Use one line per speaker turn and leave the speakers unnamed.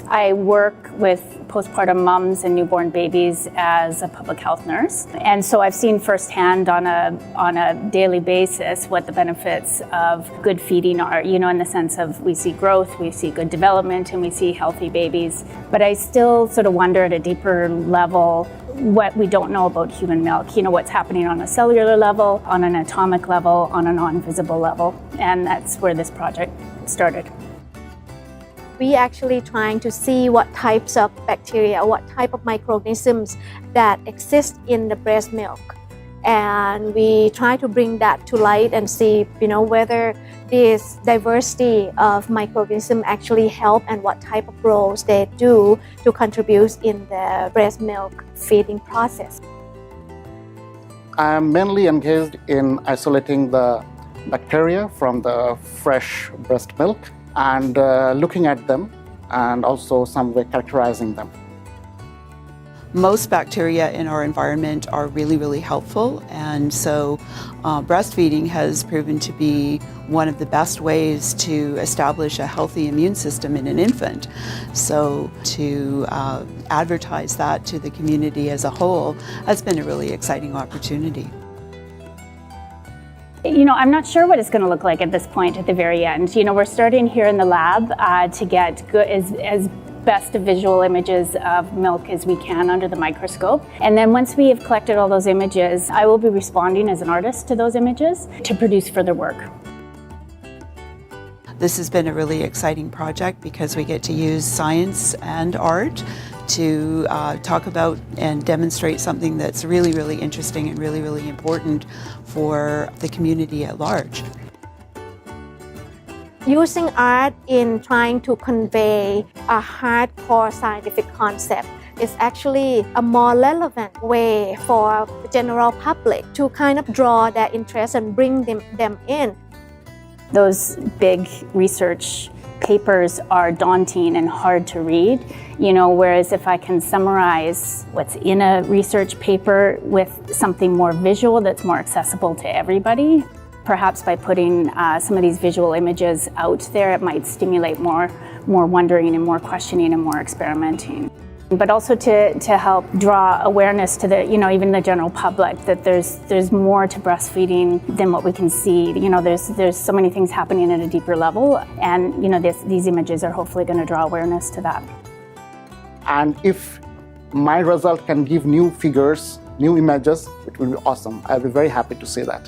I work with postpartum moms and newborn babies as a public health nurse. And so I've seen firsthand on a daily basis what the benefits of good feeding are, in the sense of we see growth, we see good development, and we see healthy babies. But I still sort of wonder at a deeper level what we don't know about human milk, what's happening on a cellular level, on an atomic level, on a non-visible level. And that's where this project started.
We actually trying to see what types of bacteria, what type of microorganisms that exist in the breast milk. And we try to bring that to light and see, whether this diversity of microorganisms actually help and what type of roles they do to contribute in the breast milk feeding process.
I'm mainly engaged in isolating the bacteria from the fresh breast milk and looking at them and also some way characterizing them.
Most bacteria in our environment are really, really helpful, and so breastfeeding has proven to be one of the best ways to establish a healthy immune system in an infant. So to advertise that to the community as a whole has been a really exciting opportunity.
I'm not sure what it's going to look like at this point at the very end. We're starting here in the lab to get good, as best visual images of milk as we can under the microscope. And then once we have collected all those images, I will be responding as an artist to those images to produce further work.
This has been a really exciting project because we get to use science and art to talk about and demonstrate something that's really, really interesting and really, really important for the community at large.
Using art in trying to convey a hardcore scientific concept is actually a more relevant way for the general public to kind of draw their interest and bring them in.
Those big research papers are daunting and hard to read, whereas if I can summarize what's in a research paper with something more visual that's more accessible to everybody, perhaps by putting some of these visual images out there, it might stimulate more wondering and more questioning and more experimenting. But also to help draw awareness to the, even the general public that there's more to breastfeeding than what we can see. There's so many things happening at a deeper level, and these images are hopefully going to draw awareness to that.
And if my result can give new figures, new images, it will be awesome. I'll be very happy to say that.